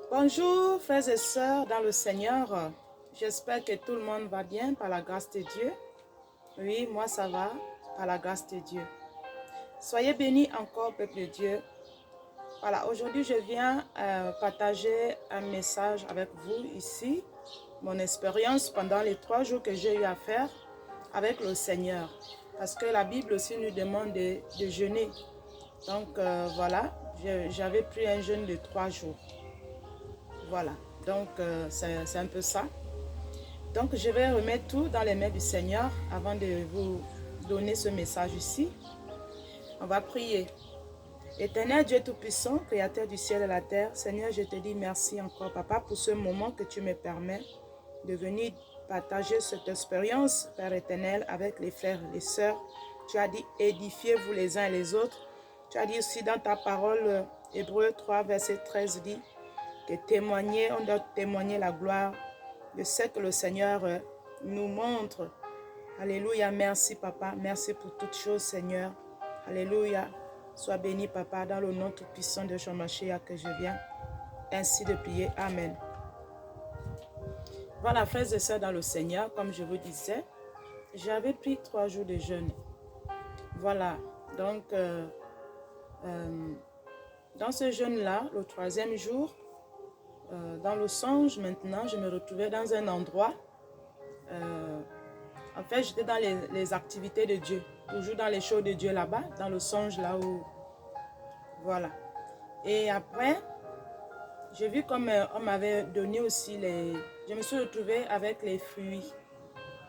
Bonjour frères et sœurs dans le Seigneur, j'espère que tout le monde va bien par la grâce de Dieu. Oui, moi ça va par la grâce de Dieu. Soyez bénis encore peuple de Dieu. Voilà, aujourd'hui je viens partager un message avec vous ici, mon expérience pendant les 3 jours que j'ai eu à faire avec le Seigneur. Parce que la Bible aussi nous demande de jeûner. Donc voilà, j'avais pris un jeûne de 3 jours. Voilà, donc c'est un peu ça. Donc je vais remettre tout dans les mains du Seigneur avant de vous donner ce message ici. On va prier. Éternel Dieu Tout-Puissant, Créateur du ciel et de la terre, Seigneur, je te dis merci encore, Papa, pour ce moment que tu me permets de venir partager cette expérience, Père éternel, avec les frères et les sœurs. Tu as dit, édifiez-vous les uns et les autres. Tu as dit aussi dans ta parole, Hébreux 3, verset 13, dit que on doit témoigner la gloire de ce que le Seigneur nous montre. Alléluia, merci Papa, merci pour toutes choses Seigneur. Alléluia, sois béni Papa, dans le nom tout puissant de Jean-Mashiach que je viens ainsi de prier. Amen. Voilà, frères et sœurs dans le Seigneur, comme je vous disais, j'avais pris 3 jours de jeûne. Voilà, donc dans ce jeûne-là, le 3e jour, dans le songe maintenant, je me retrouvais dans un endroit. En fait, j'étais dans les activités de Dieu, toujours dans les choses de Dieu là-bas, dans le songe là où... Voilà. Et après, j'ai vu comme on m'avait donné aussi les... Je me suis retrouvée avec les fruits.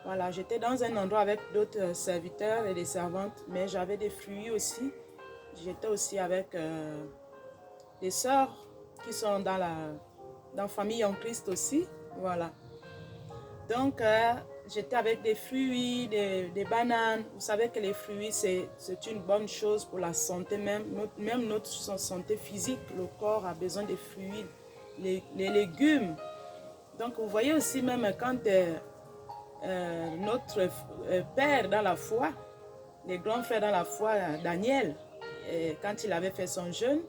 Voilà, j'étais dans un endroit avec d'autres serviteurs et des servantes, mais j'avais des fruits aussi. J'étais aussi avec des sœurs qui sont dans la famille en Christ aussi. Voilà. Donc, j'étais avec des fruits, des bananes. Vous savez que les fruits, c'est une bonne chose pour la santé, même notre santé physique. Le corps a besoin des fruits, les légumes. Donc, vous voyez aussi, même quand notre père dans la foi, les grands frères dans la foi, Daniel, quand il avait fait son jeûne,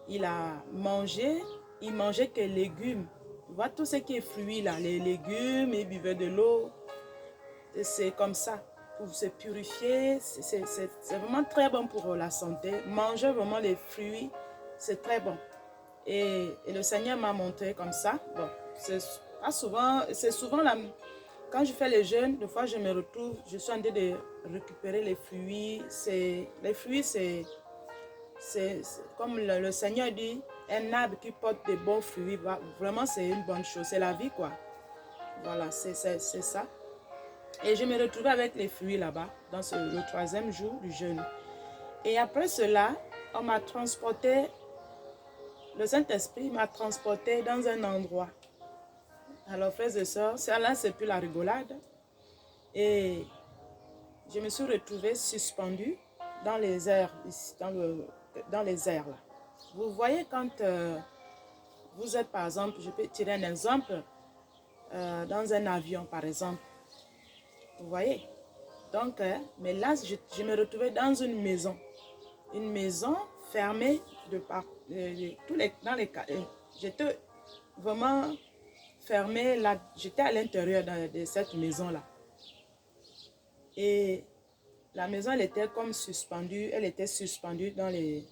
il mangeait que légumes. Tu vois, tout ce qui est fruits là, les légumes, il buvait de l'eau. C'est comme ça, pour se purifier. C'est vraiment très bon pour la santé. Manger vraiment les fruits, c'est très bon. Et le Seigneur m'a montré comme ça. Bon, c'est pas souvent, c'est souvent là. Quand je fais les jeûnes, des fois je me retrouve, je suis en train de récupérer les fruits. Les fruits, c'est comme le Seigneur dit, un arbre qui porte de bons fruits, vraiment c'est une bonne chose, c'est la vie quoi. Voilà, c'est ça. Et je me retrouvais avec les fruits là-bas, dans le 3e jour du jeûne. Et après cela, on m'a transporté, le Saint-Esprit m'a transporté dans un endroit. Alors frères et sœurs, là c'est plus la rigolade. Et je me suis retrouvée suspendue dans les airs, ici, dans les airs là. Vous voyez quand vous êtes par exemple, je peux tirer un exemple, dans un avion par exemple. Vous voyez? Donc, mais là, je me retrouvais dans une maison. Une maison fermée dans les cas. J'étais vraiment fermée là. J'étais à l'intérieur de cette maison-là. Et la maison, elle était comme suspendue. Elle était suspendue dans les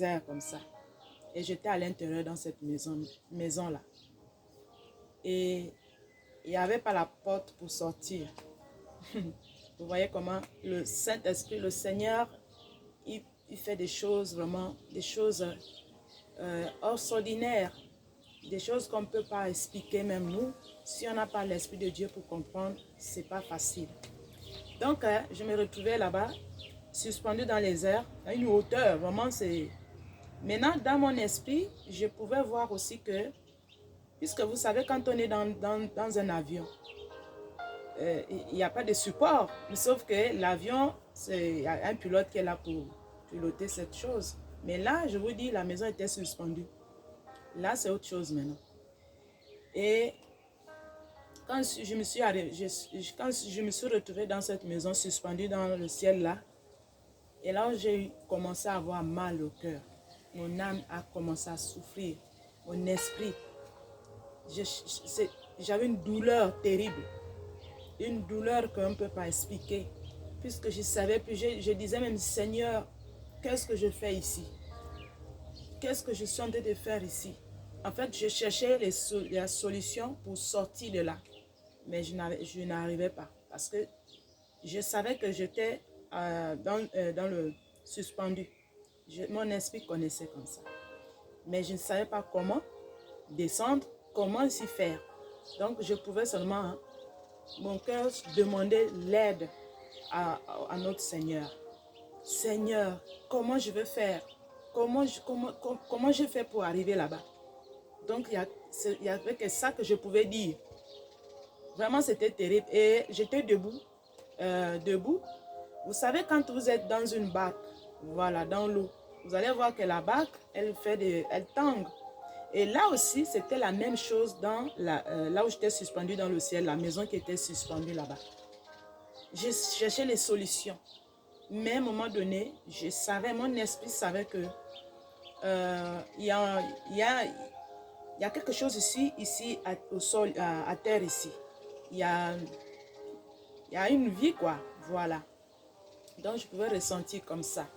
airs comme ça. Et j'étais à l'intérieur dans cette maison-là. Et il n'y avait pas la porte pour sortir. Vous voyez comment le Saint-Esprit, le Seigneur, il fait des choses vraiment, des choses extraordinaires, des choses qu'on ne peut pas expliquer même nous. Si on n'a pas l'Esprit de Dieu pour comprendre, ce n'est pas facile. Donc, je me retrouvais là-bas, suspendue dans les airs, à une hauteur, vraiment c'est... Maintenant, dans mon esprit, je pouvais voir aussi que, puisque vous savez, quand on est dans un avion, il n'y a pas de support, sauf que l'avion, c'est un pilote qui est là pour piloter cette chose. Mais là, je vous dis, la maison était suspendue. Là, c'est autre chose maintenant. Et quand je me suis retrouvée dans cette maison suspendue dans le ciel là, et là, j'ai commencé à avoir mal au cœur. Mon âme a commencé à souffrir, mon esprit. J'avais une douleur terrible. Une douleur qu'on ne peut pas expliquer. Puisque je savais, puis je disais même, Seigneur, qu'est-ce que je fais ici? Qu'est-ce que je suis en train de faire ici? En fait, je cherchais la solution pour sortir de là. Mais je n'arrivais pas. Parce que je savais que j'étais dans le suspendu. Mon esprit connaissait comme ça. Mais je ne savais pas comment descendre, comment s'y faire. Donc, je pouvais seulement, mon cœur demander l'aide à notre Seigneur. Seigneur, comment je vais faire? Comment je fais pour arriver là-bas? Donc, il y avait que ça que je pouvais dire. Vraiment, c'était terrible. Et j'étais debout. Debout. Vous savez, quand vous êtes dans une barque, voilà, dans l'eau, vous allez voir que la barque, elle tangue. Et là aussi, c'était la même chose dans là où j'étais suspendue dans le ciel, la maison qui était suspendue là-bas. J'ai cherché les solutions. Mais à un moment donné, je savais, mon esprit savait que il y a quelque chose ici au sol, à terre ici. Il y a une vie, quoi. Voilà. Donc, je pouvais ressentir comme ça.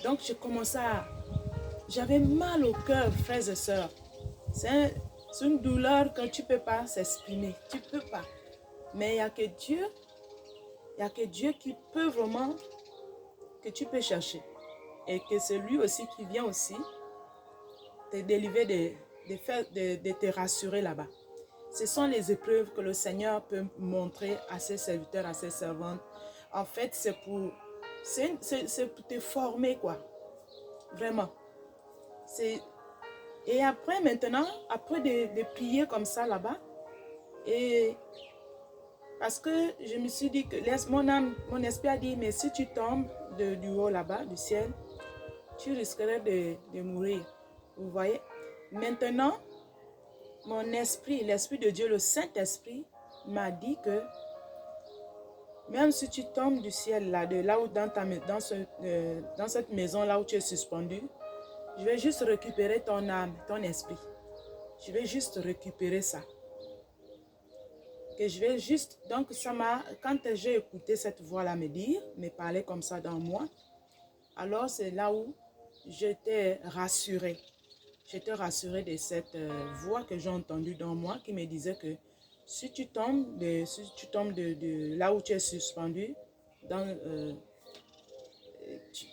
Donc, je commençais à... J'avais mal au cœur, frères et sœurs. C'est une douleur que tu ne peux pas s'exprimer. Tu ne peux pas. Mais il n'y a que Dieu. Il n'y a que Dieu qui peut vraiment... que tu peux chercher. Et que c'est lui aussi qui vient aussi te délivrer, de te rassurer là-bas. Ce sont les épreuves que le Seigneur peut montrer à ses serviteurs, à ses servantes. En fait, c'est pour te former, quoi. Vraiment. Et après, maintenant, après de prier comme ça là-bas, et parce que je me suis dit que mon esprit a dit, mais si tu tombes du haut là-bas, du ciel, tu risquerais de mourir. Vous voyez? Maintenant, mon esprit, l'esprit de Dieu, le Saint-Esprit, m'a dit que même si tu tombes du ciel là, de là où dans cette maison là où tu es suspendu, je vais juste récupérer ton âme, ton esprit. Je vais juste récupérer ça. Que je vais juste, donc ça m'a, quand j'ai écouté cette voix-là me parler comme ça dans moi, alors c'est là où j'étais rassurée. J'étais rassurée de cette voix que j'ai entendue dans moi qui me disait que si tu tombes de là où tu es suspendu,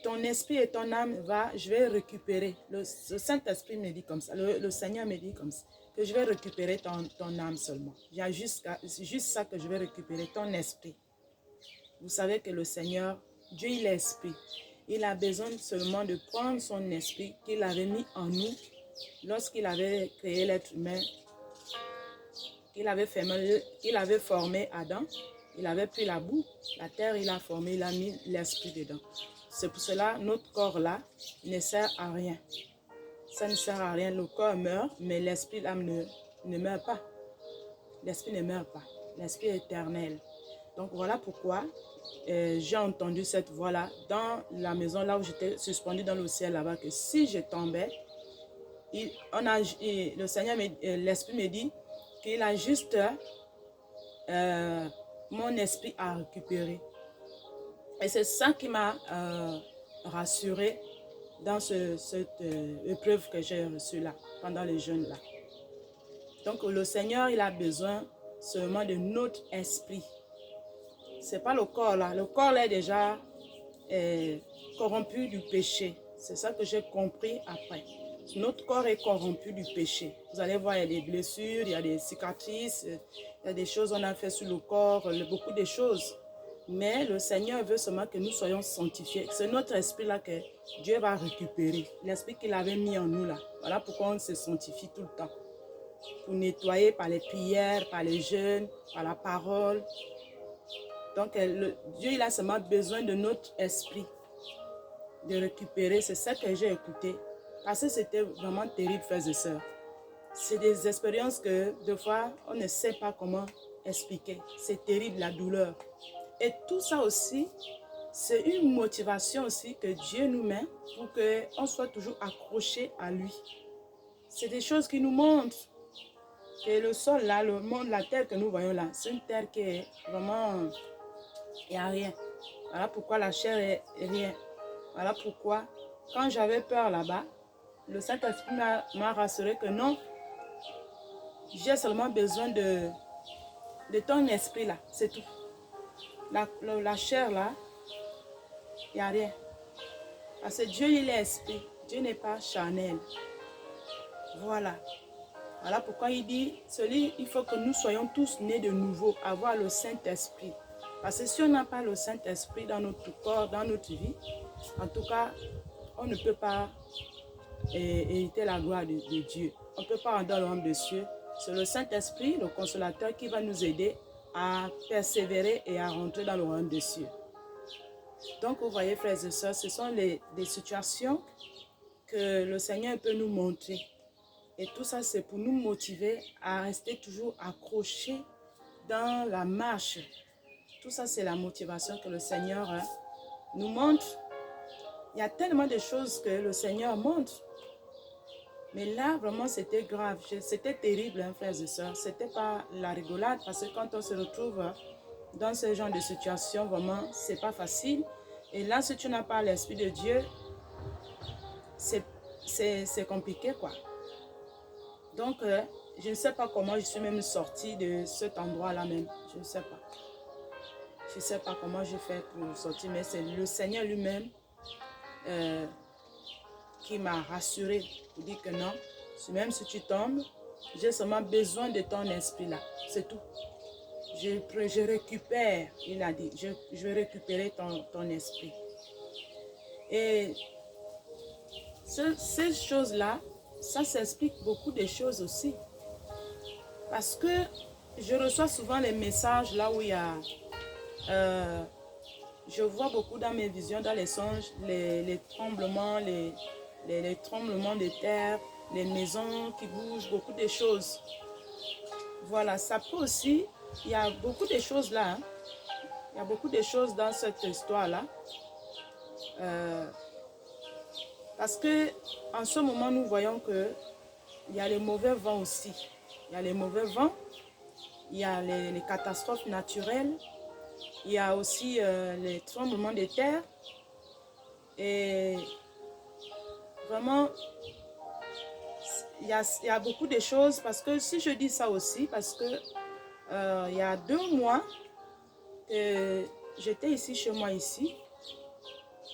ton esprit et ton âme je vais récupérer. Le Saint-Esprit me dit comme ça, le Seigneur me dit comme ça, que je vais récupérer ton âme seulement. Il y a juste ça que je vais récupérer, ton esprit. Vous savez que le Seigneur, Dieu il est esprit. Il a besoin seulement de prendre son esprit qu'il avait mis en nous lorsqu'il avait créé l'être humain, qu'il avait formé Adam. Il avait pris la boue, la terre, il a formé, il a mis l'esprit dedans. C'est pour cela notre corps-là ne sert à rien. Ça ne sert à rien. Le corps meurt, mais l'esprit, l'âme ne meurt pas. L'esprit ne meurt pas. L'esprit est éternel. Donc voilà pourquoi j'ai entendu cette voix-là dans la maison là où j'étais suspendue dans le ciel là-bas, que si je tombais, le Seigneur, l'Esprit me dit qu'il a juste mon esprit à récupérer. Et c'est ça qui m'a rassurée dans cette épreuve que j'ai reçue là, pendant les jeûnes là. Donc le Seigneur, il a besoin seulement de notre esprit. C'est pas le corps là. Le corps là est déjà corrompu du péché. C'est ça que j'ai compris après. Notre corps est corrompu du péché. Vous allez voir, il y a des blessures, il y a des cicatrices, il y a des choses qu'on a fait sur le corps, beaucoup de choses. Mais le Seigneur veut seulement que nous soyons sanctifiés. C'est notre esprit là que Dieu va récupérer. L'esprit qu'il avait mis en nous là. Voilà pourquoi on se sanctifie tout le temps. Pour nettoyer par les prières, par les jeûnes, par la parole. Donc Dieu il a seulement besoin de notre esprit. De récupérer. C'est ça que j'ai écouté. Parce que c'était vraiment terrible, frères et sœurs. C'est des expériences que, des fois, on ne sait pas comment expliquer. C'est terrible, la douleur. Et tout ça aussi, c'est une motivation aussi que Dieu nous met pour qu'on soit toujours accroché à lui. C'est des choses qui nous montrent que le sol là, le monde, la terre que nous voyons là, c'est une terre qui est vraiment, il n'y a rien. Voilà pourquoi la chair est rien. Voilà pourquoi, quand j'avais peur là-bas, le Saint-Esprit m'a rassuré que non, j'ai seulement besoin de ton esprit là, c'est tout. La chair là, il n'y a rien. Parce que Dieu, il est esprit. Dieu n'est pas charnel. Voilà. Voilà pourquoi il dit, il faut que nous soyons tous nés de nouveau, avoir le Saint-Esprit. Parce que si on n'a pas le Saint-Esprit dans notre corps, dans notre vie, en tout cas, on ne peut pas hériter la gloire de Dieu. On ne peut pas rentrer dans le royaume des cieux. C'est le Saint-Esprit, le consolateur, qui va nous aider à persévérer et à rentrer dans le royaume des cieux. Donc, vous voyez, frères et sœurs, ce sont des situations que le Seigneur peut nous montrer. Et tout ça, c'est pour nous motiver à rester toujours accrochés dans la marche. Tout ça, c'est la motivation que le Seigneur nous montre. Il y a tellement de choses que le Seigneur montre. Mais là, vraiment, c'était grave. C'était terrible, hein, frères et sœurs. Ce n'était pas la rigolade, parce que quand on se retrouve dans ce genre de situation, vraiment, ce n'est pas facile. Et là, si tu n'as pas l'Esprit de Dieu, c'est compliqué, quoi. Donc, je ne sais pas comment je suis même sortie de cet endroit-là même. Je ne sais pas. Je ne sais pas comment j'ai fait pour sortir, mais c'est le Seigneur lui-même qui m'a rassurée pour dire que non, même si tu tombes, j'ai seulement besoin de ton esprit là. C'est tout. Je récupère, il a dit, je vais récupérer ton esprit. Et ces choses-là, ça s'explique beaucoup de choses aussi. Parce que je reçois souvent les messages là où il y a... je vois beaucoup dans mes visions, dans les songes, les tremblements, les tremblements de terre, les maisons qui bougent, beaucoup de choses. Voilà, ça peut aussi... Il y a beaucoup de choses là. Hein. Il y a beaucoup de choses dans cette histoire-là. Parce que en ce moment, nous voyons que il y a les mauvais vents aussi. Il y a les mauvais vents, il y a les catastrophes naturelles, il y a aussi les tremblements de terre. Et vraiment, il y a beaucoup de choses. Parce que si je dis ça aussi, parce que il y a 2 mois que j'étais ici, chez moi ici.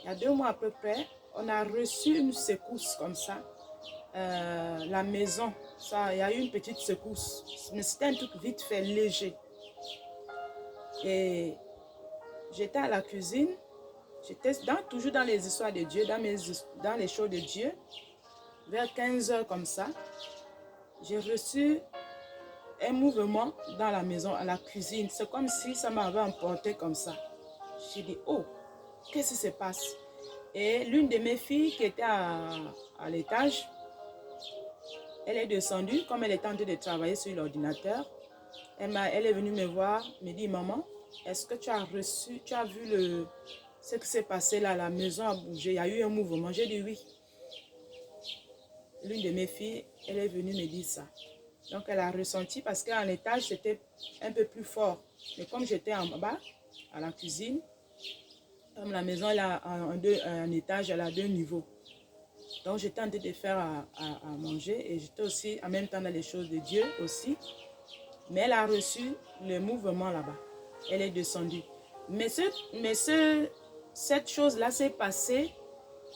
Il y a 2 mois à peu près, on a reçu une secousse comme ça. La maison, ça, il y a eu une petite secousse. Mais c'était un truc vite fait, léger. Et j'étais à la cuisine. J'étais toujours dans les histoires de Dieu, dans les choses de Dieu. Vers 15 h comme ça, j'ai reçu un mouvement dans la maison, à la cuisine. C'est comme si ça m'avait emporté comme ça. J'ai dit, oh, qu'est-ce qui se passe? Et l'une de mes filles qui était à l'étage, elle est descendue, comme elle était en train de travailler sur l'ordinateur. Elle est venue me voir, me dit, maman, est-ce que tu as vu ce qui s'est passé là, la maison a bougé, il y a eu un mouvement. J'ai dit oui. L'une de mes filles, elle est venue me dire ça. Donc elle a ressenti, parce qu'en étage, c'était un peu plus fort. Mais comme j'étais en bas, à la cuisine, comme la maison elle a un étage, elle a 2 niveaux. Donc j'étais en train de faire à manger et j'étais aussi en même temps dans les choses de Dieu aussi. Mais elle a reçu le mouvement là-bas. Elle est descendue. Mais cette chose-là s'est passée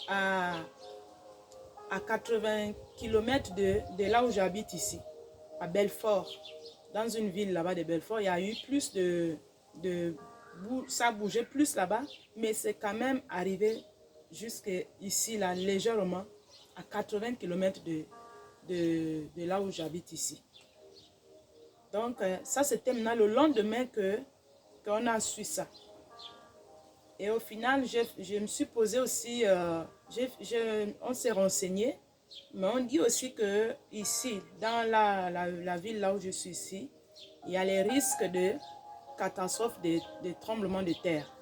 à 80 km de là où j'habite ici, à Belfort. Dans une ville là-bas de Belfort, il y a eu plus ça bougeait plus là-bas, mais c'est quand même arrivé jusqu'ici, là, légèrement, à 80 km de là où j'habite ici. Donc, ça, c'était maintenant le lendemain qu'on a su ça. Et au final, je me suis posé aussi, on s'est renseigné, mais on dit aussi que ici, dans la ville là où je suis ici, il y a les risques de catastrophes, de tremblements de terre.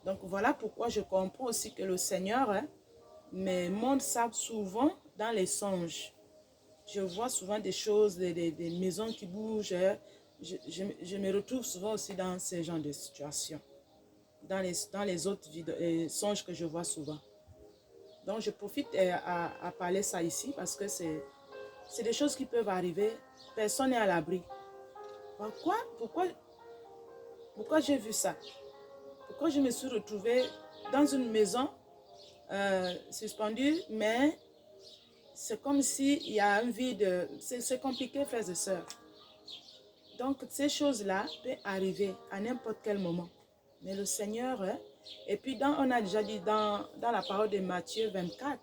Donc voilà pourquoi je comprends aussi que le Seigneur me montre ça souvent dans les songes. je vois souvent des choses, des maisons qui bougent. Je me retrouve souvent aussi dans ce genre de situations, dans les autres songes que je vois souvent. Donc, je profite à parler ça ici parce que c'est des choses qui peuvent arriver. Personne n'est à l'abri. Pourquoi j'ai vu ça? Pourquoi je me suis retrouvée dans une maison suspendue, mais c'est comme s'il y a un vide. C'est compliqué, frères et sœurs. Donc, ces choses-là peuvent arriver à n'importe quel moment. Mais le Seigneur, et puis on a déjà dit dans la parole de Matthieu 24,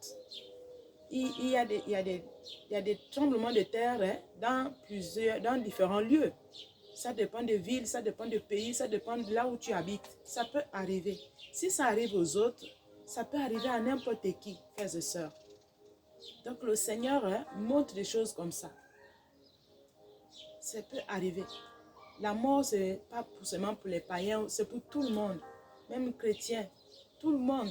il y a des tremblements de terre dans différents lieux. Ça dépend de villes, ça dépend de pays, ça dépend de là où tu habites. Ça peut arriver. Si ça arrive aux autres, ça peut arriver à n'importe qui, frères et sœurs. Donc le Seigneur montre des choses comme ça. Ça peut arriver. La mort, ce n'est pas seulement pour les païens, c'est pour tout le monde, même les chrétiens, tout le monde.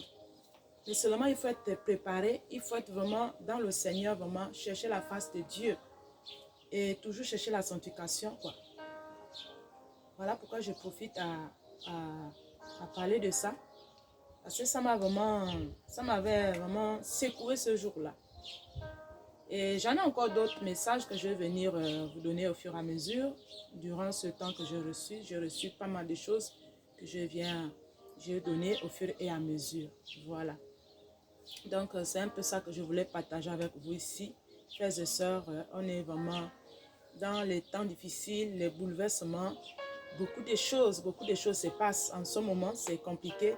Mais seulement il faut être préparé, il faut être vraiment dans le Seigneur, vraiment chercher la face de Dieu et toujours chercher la sanctification, quoi. Voilà pourquoi je profite à parler de ça. Parce que ça m'avait vraiment secoué ce jour-là. Et j'en ai encore d'autres messages que je vais venir vous donner au fur et à mesure. Durant ce temps que j'ai reçu pas mal de choses que je vais donner au fur et à mesure. Voilà. Donc, c'est un peu ça que je voulais partager avec vous ici. Frères et sœurs, on est vraiment dans les temps difficiles, les bouleversements. Beaucoup de choses se passent en ce moment, c'est compliqué.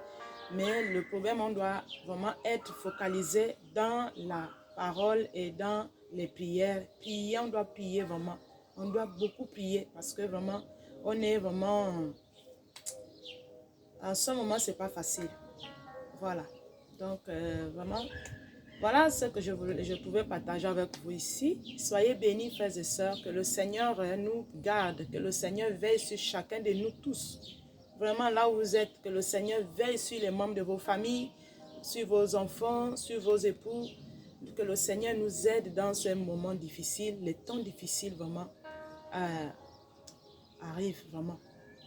Mais le problème, on doit vraiment être focalisé dans la parole et dans les prières. Prier, on doit prier vraiment. On doit beaucoup prier parce que vraiment, on est vraiment... En ce moment, c'est pas facile. Voilà. Donc, vraiment, voilà ce que je pouvais partager avec vous ici. Soyez bénis, frères et sœurs, que le Seigneur nous garde, que le Seigneur veille sur chacun de nous tous. Vraiment, là où vous êtes, que le Seigneur veille sur les membres de vos familles, sur vos enfants, sur vos époux. Que le Seigneur nous aide dans ce moment difficile, les temps difficiles vraiment arrivent vraiment.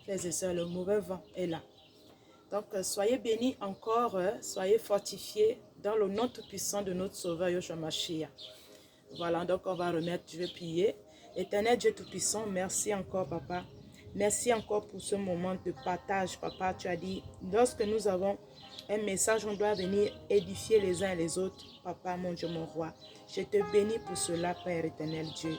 Frères et sœurs, le mauvais vent est là. Donc, soyez bénis encore, soyez fortifiés dans le nom tout-puissant de notre Sauveur Yeshua Mashiach. Voilà, donc on va remettre, je vais prier. Éternel Dieu tout-puissant, merci encore, Papa. Merci encore pour ce moment de partage, Papa. Tu as dit, lorsque nous avons un message, on doit venir édifier les uns et les autres. Papa, mon Dieu, mon roi, je te bénis pour cela, Père éternel Dieu.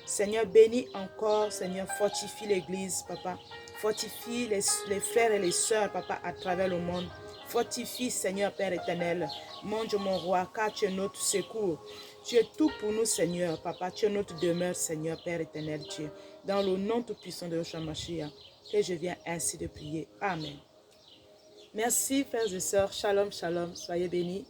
Seigneur, bénis encore, Seigneur, fortifie l'Église, Papa. Fortifie les frères et les sœurs, Papa, à travers le monde. Fortifie, Seigneur, Père éternel, mon Dieu, mon roi, car tu es notre secours. Tu es tout pour nous, Seigneur, Papa. Tu es notre demeure, Seigneur, Père éternel, Dieu. Dans le nom tout-puissant de Yeshua Mashiach, que je viens ainsi de prier. Amen. Merci, frères et sœurs. Shalom, shalom. Soyez bénis.